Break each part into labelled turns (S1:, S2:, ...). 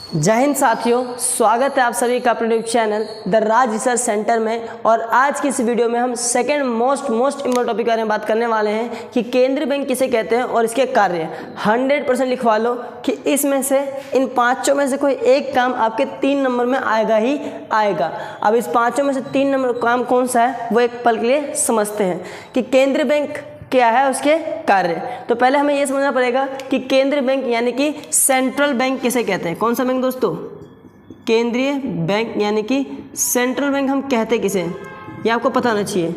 S1: जय हिंद साथियों, स्वागत है आप सभी का अपने YouTube channel the Raj research centre में। और आज की इस वीडियो में हम सेकंड मोस्ट इम्पोर्टेंट टॉपिक के बारे में बात करने वाले हैं कि केंद्रीय बैंक किसे कहते हैं और इसके कार्य। 100% लिखवा लो कि इसमें से इन पांचों में से कोई एक काम आपके 3 नंबर में आएगा ही आएगा। अब इस पांचों में से 3 नंबर काम कौन सा है वो एक पल के लिए समझते हैं कि केंद्रीय बैंक क्या है, उसके कार्य। तो पहले हमें यह समझना पड़ेगा कि केंद्रीय बैंक यानी कि सेंट्रल बैंक किसे कहते हैं। कौन सा बैंक दोस्तों? केंद्रीय बैंक यानी कि सेंट्रल बैंक हम कहते किसे, ये आपको पता होना चाहिए।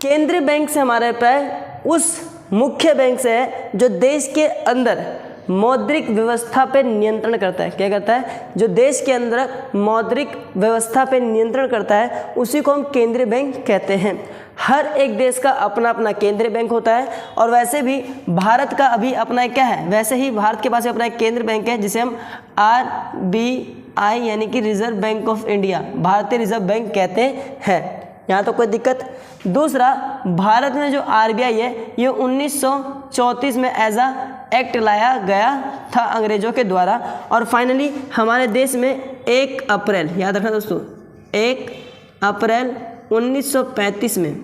S1: केंद्रीय बैंक से हमारा अभिप्राय उस मुख्य बैंक से है जो देश के अंदर मौद्रिक व्यवस्था पे नियंत्रण करता है। क्या करता है? जो देश के अंदर मौद्रिक व्यवस्था पे नियंत्रण करता है उसी को हम केंद्रीय बैंक कहते हैं। हर एक देश का अपना अपना केंद्रीय बैंक होता है और वैसे भी भारत का अभी अपना क्या है, वैसे ही भारत के पास अपना एक केंद्रीय बैंक है जिसे हम RBI यानी कि रिजर्व बैंक ऑफ इंडिया, भारतीय रिजर्व बैंक कहते हैं। यहाँ तो कोई दिक्कत। दूसरा, भारत में जो RBI है ये 1934 में एज अ एक्ट लाया गया था अंग्रेजों के द्वारा और फाइनली हमारे देश में 1 अप्रैल, याद रखना दोस्तों, 1 अप्रैल 1935 में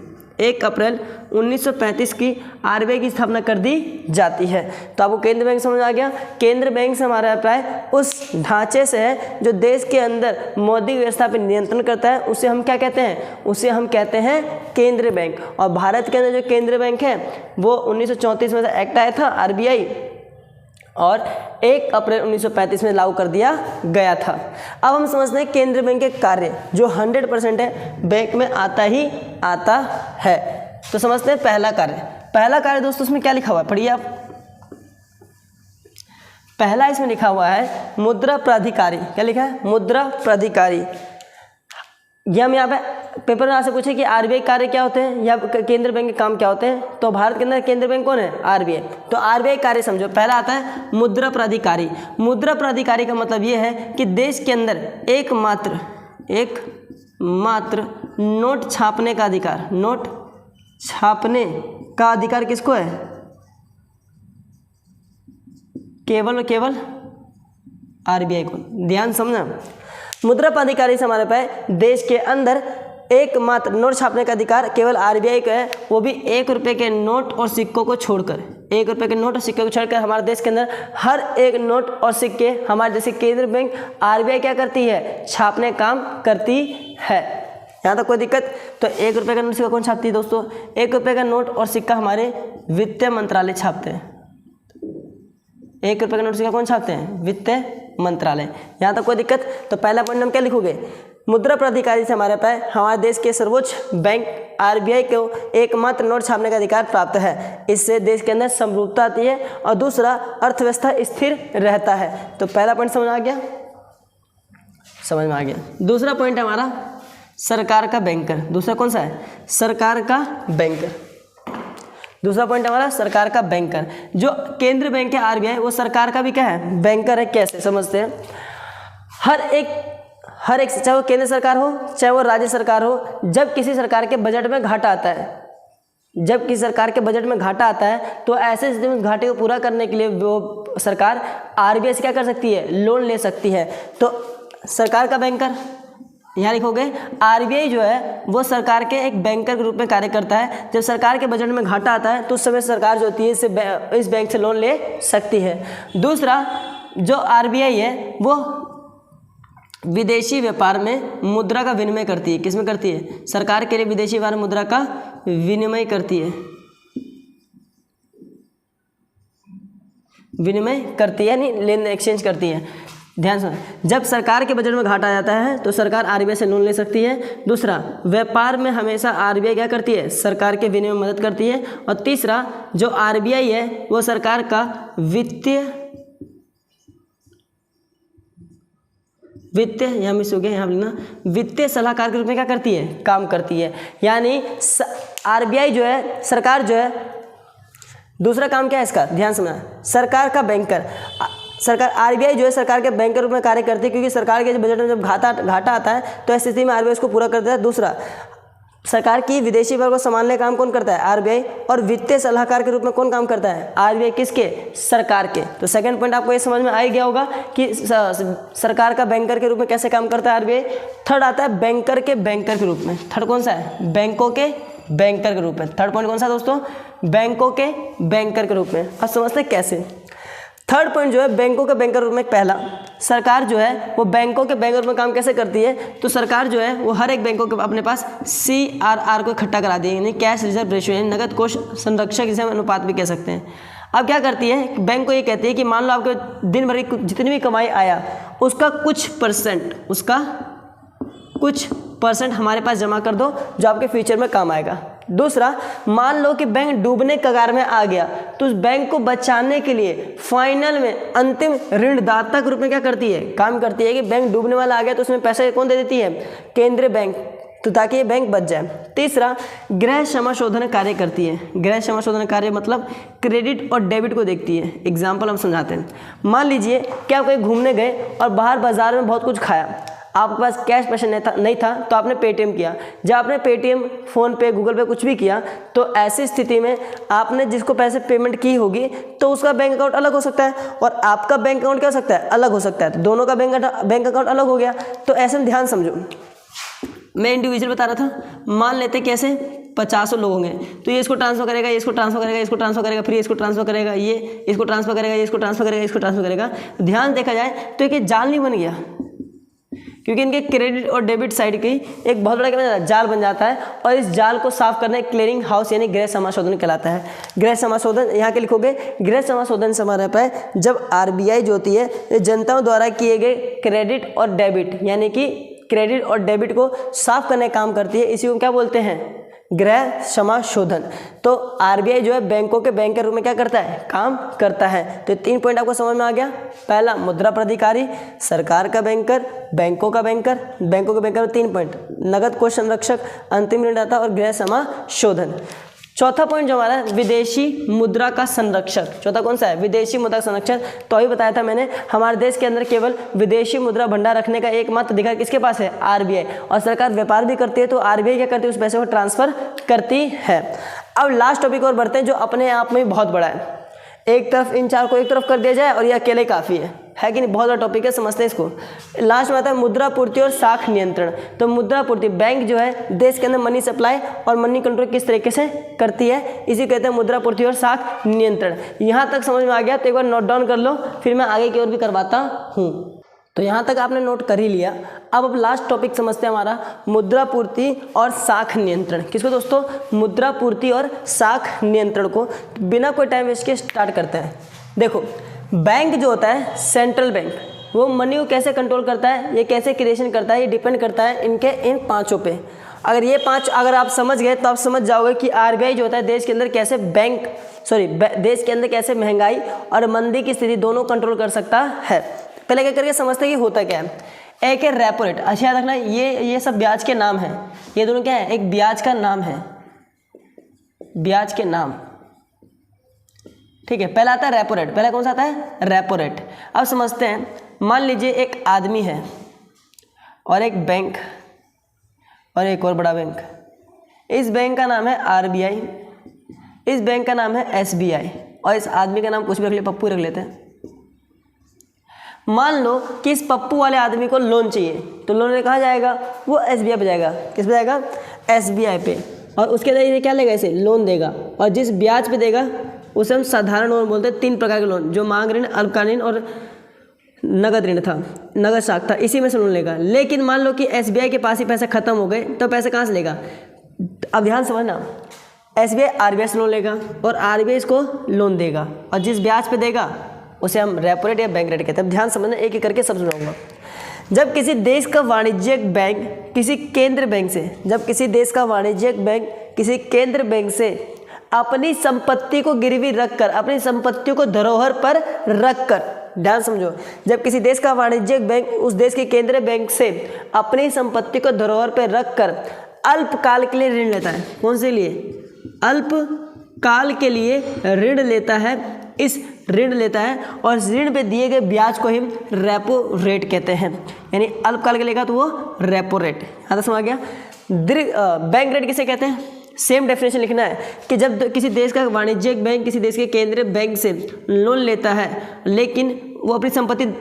S1: 1 अप्रैल 1935 की RBI की स्थापना कर दी जाती है। तो आपको केंद्रीय बैंक समझ आ गया। केंद्रीय बैंक से हमारा अभिप्राय उस ढांचे से है जो देश के अंदर मौद्रिक व्यवस्था पर नियंत्रण करता है, उसे हम क्या कहते हैं? उसे हम कहते हैं केंद्रीय बैंक। और भारत के अंदर जो केंद्रीय बैंक है वो 1934 में एक्ट आया था RBI और 1 अप्रैल 1935 में लागू कर दिया गया था। अब हम समझते हैं केंद्रीय बैंक के कार्य जो 100% है, बैंक में आता ही आता है। तो समझते हैं पहला कार्य दोस्तों उसमें क्या लिखा हुआ है, पढ़िए आप। पहला इसमें लिखा हुआ है मुद्रा प्राधिकारी। क्या लिखा है? मुद्रा प्राधिकारी। ये हम यहाँ पे पेपर में आपसे पूछे कि RBI कार्य क्या होते हैं या केंद्रीय बैंक के काम क्या होते हैं, तो भारत के अंदर केंद्रीय बैंक कौन है? RBI। तो RBI कार्य समझो। पहला आता है मुद्रा प्राधिकारी। मुद्रा प्राधिकारी का मतलब ये है कि देश के अंदर एक मात्र नोट छापने का अधिकार, नोट छापने का अधिकार किसको है? केवल और केवल RBI को। ध्यान समझना, मुद्रा प्राधिकारी से हमारे पास देश के अंदर एकमात्र नोट छापने का अधिकार केवल RBI का है, वो भी 1 रुपये के नोट और सिक्कों को छोड़कर। 1 रुपये के नोट और सिक्के को छोड़कर हमारे देश के अंदर हर एक नोट और सिक्के हमारे जैसे केंद्रीय बैंक RBI क्या करती है? छापने काम करती है। यहाँ तक कोई दिक्कत? तो 1 रुपये का नोट सिक्का कौन छापती है दोस्तों? 1 रुपये का नोट और सिक्का हमारे वित्त मंत्रालय छापते हैं। 1 रुपये का नोट सिक्का कौन छापते हैं? वित्त मंत्रालय। यहाँ तक कोई दिक्कत? तो पहला पॉइंट हम क्या लिखोगे? मुद्रा प्राधिकारी से हमारे पास हमारे देश के सर्वोच्च बैंक RBI को एकमात्र नोट छापने का अधिकार प्राप्त है। इससे देश के अंदर समरूपता आती है और दूसरा अर्थव्यवस्था स्थिर रहता है। तो पहला पॉइंट समझ में आ गया? समझ में आ गया। दूसरा पॉइंट है हमारा सरकार का बैंकर। दूसरा कौन सा है? सरकार का बैंकर। दूसरा पॉइंट हमारा सरकार का बैंकर। जो केंद्रीय बैंक है RBI वो सरकार का भी क्या है? बैंकर है। कैसे समझते हैं? हर एक चाहे वो केंद्र सरकार हो चाहे वो राज्य सरकार हो, जब किसी सरकार के बजट में घाटा आता है, तो ऐसे स्थिति में घाटे को पूरा करने के लिए वो सरकार RBI से क्या कर सकती है? लोन ले सकती है। तो सरकार का बैंकर यहाँ लिखोगे। RBI जो है वो सरकार के एक बैंकर के रूप में कार्य करता है। जब सरकार के बजट में घाटा आता है तो उस समय सरकार जो होती है इस बैंक से लोन ले सकती है। दूसरा, जो RBI है वो विदेशी व्यापार में मुद्रा का विनिमय करती है। किसमें करती है? सरकार के लिए विदेशी व्यापार मुद्रा का विनिमय करती है। यानी लेन एक्सचेंज करती है। ध्यान से, जब सरकार के बजट में घाटा आ जाता है तो सरकार RBI से लोन ले सकती है। दूसरा, व्यापार में हमेशा RBI क्या करती है? सरकार के विनिमय में मदद करती है। और तीसरा, जो RBI है वो सरकार का यहाँ मिस हो गया, यहाँ लिखना, वित्तीय सलाहकार के रूप में क्या करती है? काम करती है। यानी RBI जो है, सरकार जो है, दूसरा काम क्या है इसका? ध्यान समझना, सरकार का बैंकर। RBI जो है सरकार के बैंक के रूप में कार्य करती है, क्योंकि सरकार के बजट में जब घाटा आता है तो ऐसी स्थिति में RBI उसको पूरा कर देता है। दूसरा, सरकार की विदेशी कर को संभालने का काम कौन करता है? आरबीआई। और वित्तीय सलाहकार के रूप में कौन काम करता है? आरबीआई। किसके? सरकार के। तो सेकंड पॉइंट आपको ये समझ में आ ही गया होगा कि सरकार का बैंकर के रूप में कैसे काम करता है आरबीआई। थर्ड आता है बैंकर के बैंकर के रूप में। थर्ड कौन सा है? बैंकों के बैंकर के रूप में। थर्ड पॉइंट कौन सा दोस्तों? बैंकों के बैंकर के रूप में। अब समझते हैं कैसे। थर्ड पॉइंट जो है बैंकों के बैंकर रूप में, पहला सरकार जो है वो बैंकों के बैंकर रूप में काम कैसे करती है? तो सरकार जो है वो हर एक बैंकों के अपने पास CRR को इकट्ठा करा दी है, यानी कैश रिजर्व रेशियो, यानी नगद कोष संरक्षक, जिसे हम अनुपात भी कह सकते हैं। अब क्या करती है बैंक को? ये कहती है कि मान लो आपके दिन भर की जितनी भी कमाई आया उसका कुछ परसेंट हमारे पास जमा कर दो जो आपके फ्यूचर में काम आएगा। दूसरा, मान लो कि बैंक डूबने कगार में आ गया तो उस बैंक को बचाने के लिए फाइनल में अंतिम ऋणदाता के रूप में क्या करती है? काम करती है कि बैंक डूबने वाला आ गया तो उसमें पैसा कौन दे देती है? केंद्रीय बैंक, तो ताकि ये बैंक बच जाए। तीसरा, गृह क्षमाशोधन कार्य करती है। गृह क्षमाशोधन कार्य मतलब क्रेडिट और डेबिट को देखती है। एग्जाम्पल हम समझाते हैं। मान लीजिए कि आप कहीं घूमने गए और बाहर बाजार में बहुत कुछ खाया, आपके पास कैश पैसा नहीं था तो आपने पेटीएम किया। जब आपने पेटीएम, फ़ोन पे, गूगल पे कुछ भी किया तो ऐसी स्थिति में आपने जिसको पैसे पेमेंट की होगी तो उसका बैंक अकाउंट अलग हो सकता है और आपका बैंक अकाउंट क्या हो सकता है? अलग हो सकता है। तो दोनों का बैंक अकाउंट अलग हो गया। तो ऐसे में ध्यान समझो, मैं इंडिविजुअल बता रहा था। मान लेते कैसे 50 लोग होंगे तो ये इसको ट्रांसफर करेगा, ये इसको ट्रांसफर करेगा, इसको ट्रांसफर करेगा, फिर इसको ट्रांसफर करेगा, ये इसको ट्रांसफर करेगा, ये इसको ट्रांसफर करेगा, इसको ट्रांसफर करेगा। ध्यान देखा जाए तो एक जाल नहीं बन गया, क्योंकि इनके क्रेडिट और डेबिट साइड की एक बहुत बड़ा क्या जाल बन जाता है और इस जाल को साफ करना क्लियरिंग हाउस यानी गृह समाशोधन कहलाता है। गृह समाशोधन यहाँ के लिखोगे, गृह समाशोधन समारोह पर जब आरबीआई जो होती है जनताओं द्वारा किए गए क्रेडिट और डेबिट यानी कि क्रेडिट और डेबिट को साफ करने का काम करती है। इसी को क्या बोलते हैं? गृह क्षमाशोधन। तो आरबीआई जो है बैंकों के बैंक के रूप में क्या करता है? काम करता है। तो 3 पॉइंट आपको समझ में आ गया। पहला, मुद्रा प्राधिकारी, सरकार का बैंकर, बैंकों का बैंकर, बैंकों के बैंकर। 3 पॉइंट, नगद कोष संरक्षक, अंतिम ऋणदाता और गृह क्षमाशोधन। चौथा पॉइंट जो हमारा है विदेशी मुद्रा का संरक्षक। चौथा कौन सा है? विदेशी मुद्रा संरक्षक। तो अभी बताया था मैंने, हमारे देश के अंदर केवल विदेशी मुद्रा भंडार रखने का एकमात्र अधिकार किसके पास है? आरबीआई। और सरकार व्यापार भी करती है तो आरबीआई क्या करती है? उस पैसे को ट्रांसफर करती है। अब लास्ट टॉपिक और बढ़ते हैं जो अपने आप में बहुत बड़ा है। एक तरफ इन चार को एक तरफ कर दिया जाए और ये अकेले काफ़ी है कि नहीं? बहुत बड़ा टॉपिक है, समझते हैं इसको। लास्ट में आता है मुद्रा पूर्ति और साख नियंत्रण। तो मुद्रा पूर्ति, बैंक जो है देश के अंदर मनी सप्लाई और मनी कंट्रोल किस तरीके से करती है, इसी कहते हैं मुद्रा पूर्ति और साख नियंत्रण। यहाँ तक समझ में आ गया तो एक बार नोट डाउन कर लो, फिर मैं आगे की ओर भी करवाता हूँ। तो यहाँ तक आपने नोट कर ही लिया। अब लास्ट टॉपिक समझते हैं हमारा मुद्रा पूर्ति और साख नियंत्रण। किसको दोस्तों? मुद्रा पूर्ति और साख नियंत्रण को। बिना कोई टाइम वेस्ट के स्टार्ट करते हैं। देखो, बैंक जो होता है सेंट्रल बैंक, वो मनी को कैसे कंट्रोल करता है, ये कैसे क्रिएशन करता है, ये डिपेंड करता है इन पांचों पे। अगर ये पांच अगर आप समझ गए तो आप समझ जाओगे कि आरबीआई जो होता है देश के अंदर कैसे देश के अंदर कैसे महंगाई और मंदी की स्थिति दोनों कंट्रोल कर सकता है। पहले क्या करके समझते हैं कि होता क्या है। एक है रेपो रेट, अच्छा याद रखना, ये सब ब्याज के नाम हैं। ये दोनों क्या है? एक ब्याज का नाम है, ब्याज के नाम, ठीक है। पहला आता है रेपो रेट। पहला कौन सा आता है? Repo rate. अब समझते हैं, मान लीजिए एक आदमी है और एक बैंक और एक और बड़ा बैंक। इस बैंक का नाम है आरबीआई, इस बैंक का नाम है एसबीआई और इस आदमी का नाम कुछ भी रख ले, पप्पू रख लेते हैं। मान लो कि इस पप्पू वाले आदमी को लोन चाहिए तो लोन कहाँ जाएगा? वो एसबीआई पे जाएगा। किस पे जाएगा? एसबीआई पे। और उसके जरिए क्या लेगा? इसे लोन देगा और जिस ब्याज पे देगा उसे हम साधारण लोन बोलते हैं। 3 प्रकार के लोन, जो मांग ऋण, अल्पकालीन और नगद ऋण था, नगद साख था, इसी में से लोन लेगा। लेकिन मान लो कि एसबीआई के पास ही पैसे खत्म हो गए तो पैसे कहाँ से लेगा? अब ध्यान समझना, एसबीआई आरबीआई से लोन लेगा और आरबीआई इसको लोन देगा और जिस ब्याज पे देगा उसे हम रेपो रेट या बैंक रेट कहते हैं। ध्यान समझना, एक एक करके सब सुनाऊंगा। जब किसी देश का वाणिज्यिक बैंक किसी केंद्र बैंक से, जब किसी देश का वाणिज्यिक बैंक किसी केंद्र बैंक से अपनी संपत्ति को गिरवी रखकर, अपनी संपत्तियों को धरोहर पर रखकर, ध्यान समझो, जब किसी देश का वाणिज्यिक बैंक उस देश के केंद्रीय बैंक से अपनी संपत्ति को धरोहर पर रखकर अल्पकाल के लिए ऋण लेता है। कौन से लिए? अल्पकाल के लिए ऋण लेता है। इस ऋण लेता है और ऋण पे दिए गए ब्याज को हम रेपो रेट कहते हैं, यानी अल्पकाल के लेगा तो वो रेपो रेट। यहाँ तक समझ गया। बैंक रेट किसे कहते हैं? सेम डेफिनेशन लिखना है कि जब किसी देश का वाणिज्यिक बैंक किसी देश के केंद्रीय बैंक से लोन लेता है, लेकिन वो अपनी संपत्ति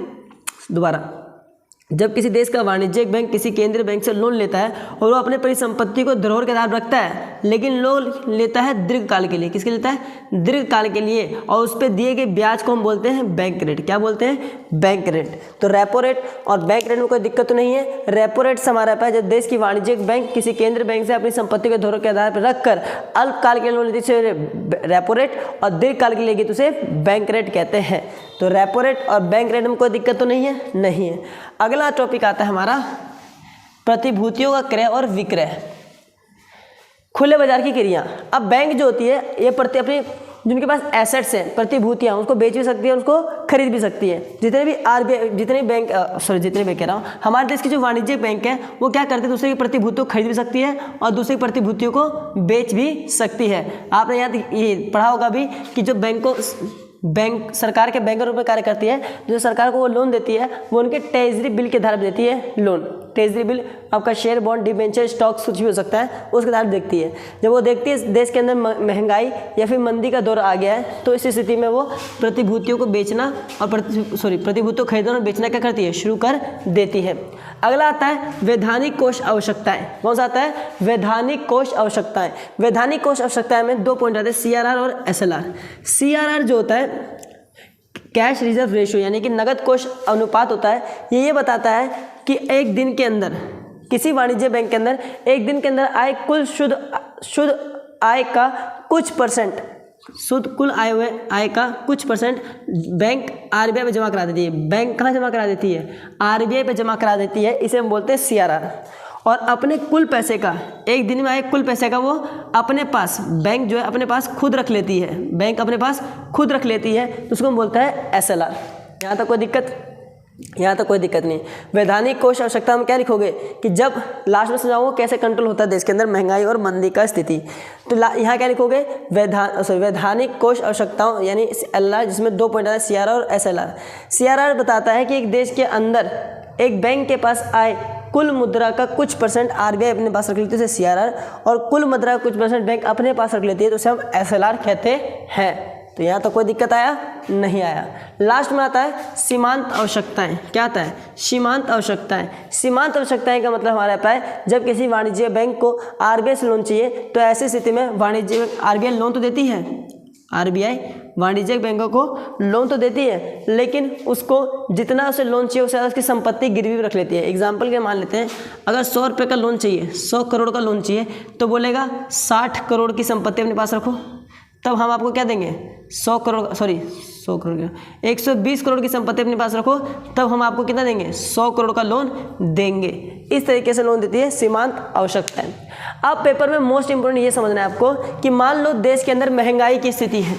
S1: जब किसी देश का वाणिज्यिक बैंक किसी केंद्रीय बैंक से लोन लेता है और वो अपने परिसंपत्ति को धरोहर के आधार पर रखता है, लेकिन लोन लेता है दीर्घकाल के लिए। किसके लेता है? दीर्घकाल के लिए, और उस पर दिए गए ब्याज को हम बोलते हैं बैंक रेट। क्या बोलते हैं? Bank rate. तो रेपो रेट और बैंक रेट में कोई दिक्कत तो नहीं है। रेपो रेट से हमारा है जब देश की वाणिज्यिक बैंक किसी केंद्रीय बैंक से अपनी संपत्ति को धरोहर के आधार पर रखकर अल्पकाल के लोन लेती है रेपो रेट, और दीर्घकाल के लिए तो उसे बैंक रेट कहते हैं। तो रेपो रेट और बैंक रेट में कोई दिक्कत तो नहीं है? नहीं है। अगला टॉपिक आता है हमारा प्रतिभूतियों का क्रय और विक्रय, खुले बाजार की क्रिया। अब बैंक जो होती है ये अपनी जिनके पास एसेट्स हैं, प्रतिभूतियां, उसको बेच भी सकती है, उसको खरीद भी सकती है। जितने भी बैंक कह रहा हूँ, हमारे देश की जो वाणिज्यिक बैंक है वो क्या करते हैं? दूसरे की प्रतिभूतियों को खरीद भी सकती है और दूसरी प्रतिभूतियों को बेच भी सकती है। आपने याद ये पढ़ा होगा भी कि जो बैंक सरकार के बैंक के रूप में कार्य करती है, जो सरकार को वो लोन देती है वो उनके ट्रेजरी बिल के आधार पर देती है लोन। ट्रेजरी बिल आपका शेयर, बॉन्ड, डिबेंचर, स्टॉक्स कुछ भी हो सकता है, उसके आधार पर देखती है। जब वो देखती है देश के अंदर महंगाई या फिर मंदी का दौर आ गया है, तो इस स्थिति में वो प्रतिभूतियों को बेचना और प्रतिभूतियों को खरीदना और बेचना क्या करती है? शुरू कर देती है। अगला आता है वैधानिक कोष आवश्यकताएं। कौन सा आता है? वैधानिक कोष आवश्यकताएं। वैधानिक कोष आवश्यकताएं में 2 पॉइंट आते हैं, CRR और SLR। CRR जो होता है कैश रिजर्व रेशियो, यानी कि नगद कोष अनुपात होता है। ये बताता है कि एक दिन के अंदर किसी वाणिज्य बैंक के अंदर एक दिन के अंदर आय कुल शुद्ध आय का कुछ परसेंट, शुद्ध कुल आय का कुछ परसेंट बैंक RBI पे जमा करा देती है। बैंक कहाँ जमा करा देती है? RBI पे जमा करा देती है। इसे हम बोलते हैं CRR। और अपने कुल पैसे का, एक दिन में आए कुल पैसे का वो अपने पास बैंक जो है अपने पास खुद रख लेती है, बैंक अपने पास खुद रख लेती है, तो उसको हम बोलता है SLR। यहाँ तक कोई दिक्कत? यहाँ तक कोई दिक्कत नहीं। वैधानिक कोष आवश्यकता में क्या लिखोगे कि जब लास्ट में समझाऊंगा कैसे कंट्रोल होता है देश के अंदर महंगाई और मंदी का स्थिति, तो यहाँ क्या लिखोगे? वैधानिक कोष आवश्यकताओं यानी LR, जिसमें 2 पॉइंट आता है, CRR और SLR। CRR बताता है कि एक देश के अंदर एक बैंक के पास आए कुल मुद्रा का कुछ परसेंट RBI अपने पास रख लेती है, उसे CRR, और कुल मुद्रा का कुछ परसेंट बैंक अपने पास रख लेती है, तो उसे हम SLR कहते हैं। तो यहाँ तो कोई दिक्कत आया? नहीं आया। लास्ट में आता है सीमांत आवश्यकताएं। क्या आता है? सीमांत आवश्यकताएं। सीमांत आवश्यकताएं का मतलब हमारा आता है जब किसी वाणिज्य बैंक को RBI से लोन चाहिए, तो ऐसी स्थिति में RBI लोन तो देती है, RBI वाणिज्यिक बैंकों को लोन तो देती है, लेकिन उसको जितना उसे लोन चाहिए उससे उसकी संपत्ति गिरवी रख लेती है। एग्जाम्पल के मान लेते हैं, अगर 100 रुपये का लोन चाहिए, 100 करोड़ का लोन चाहिए, तो बोलेगा 60 करोड़ की संपत्ति अपने पास रखो, तब हम आपको क्या देंगे? 120 करोड़ की संपत्ति अपने पास रखो, तब हम आपको कितना देंगे? 100 करोड़ का लोन देंगे। इस तरीके से लोन देती है सीमांत आवश्यकताएं। अब पेपर में मोस्ट इंपोर्टेंट ये समझना है आपको कि मान लो देश के अंदर महंगाई की स्थिति है,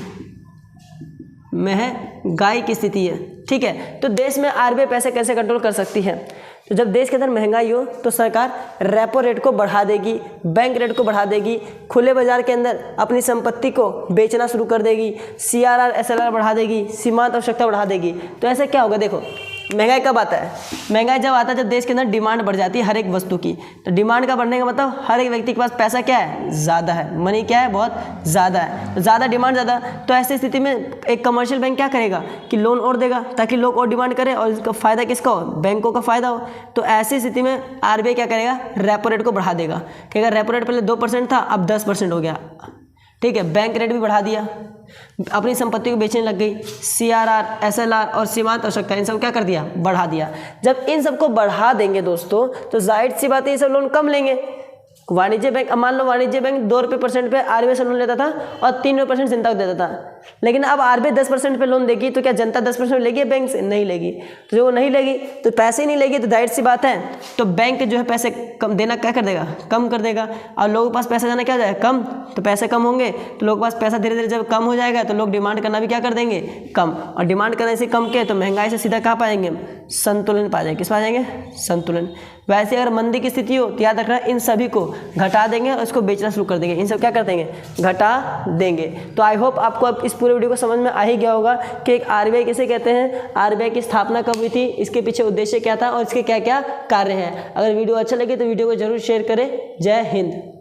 S1: महंगाई की स्थिति है, ठीक है, तो देश में RBI पैसे कैसे कंट्रोल कर सकती है? तो जब देश के अंदर महंगाई हो तो सरकार रेपो रेट को बढ़ा देगी, बैंक रेट को बढ़ा देगी, खुले बाजार के अंदर अपनी संपत्ति को बेचना शुरू कर देगी, CRR SLR बढ़ा देगी, सीमांत आवश्यकता बढ़ा देगी। तो ऐसे क्या होगा? देखो, महंगाई कब आता है? महंगाई जब आता है जब देश के अंदर डिमांड बढ़ जाती है हर एक वस्तु की। तो डिमांड का बढ़ने का मतलब हर एक व्यक्ति के पास पैसा क्या है? ज़्यादा है, मनी क्या है? बहुत ज़्यादा है। तो ज़्यादा डिमांड ज़्यादा, तो ऐसी स्थिति में एक कमर्शियल बैंक क्या करेगा कि लोन और देगा ताकि लोग और डिमांड करें, और इसका फ़ायदा किसका हो? बैंकों का फ़ायदा हो। तो ऐसी स्थिति में RBI क्या करेगा? रेपो रेट को बढ़ा देगा। कहेगा रेपो रेट पहले 2% था, अब 10% हो गया, ठीक है। बैंक रेट भी बढ़ा दिया, अपनी संपत्ति को बेचने लग गई। CRR SLR और सीमांत आवश्यकता इन सब क्या कर दिया? बढ़ा दिया। जब इन सबको बढ़ा देंगे दोस्तों, तो जाहिर सी बात है ये सब लोन कम लेंगे। वाणिज्य बैंक, मान लो वाणिज्य बैंक 2% पे RBI से लोन लेता था और 3% जनता को देता था, लेकिन अब RBI 10% पे लोन देगी, तो क्या जनता 10% लेगी बैंक से? नहीं लेगी। तो जो वो नहीं लेगी तो पैसे ही नहीं लेगी, तो जाहिर सी बात है तो बैंक जो है पैसे कम देना क्या कर देगा? कम कर देगा। और लोगों के पास पैसा जाना क्या हो जाएगा? कम। तो पैसे कम होंगे तो लोगों के पास पैसा धीरे धीरे जब कम हो जाएगा तो लोग डिमांड करना भी क्या कर देंगे? कम। और डिमांड करने से कम के तो महंगाई से सीधा कहाँ पाएंगे? संतुलन पा जाएंगे। किस पा जाएंगे? संतुलन। वैसे अगर मंदी की स्थिति हो तो याद रखना इन सभी को घटा देंगे और इसको बेचना शुरू कर देंगे। इन सब क्या कर देंगे? घटा देंगे। तो आई होप आपको अब इस पूरे वीडियो को समझ में आ ही गया होगा कि एक आरबीआई किसे कहते हैं, आरबीआई की स्थापना कब हुई थी, इसके पीछे उद्देश्य क्या था और इसके क्या क्या कार्य हैं। अगर वीडियो अच्छा लगे तो वीडियो को जरूर शेयर करें। जय हिंद।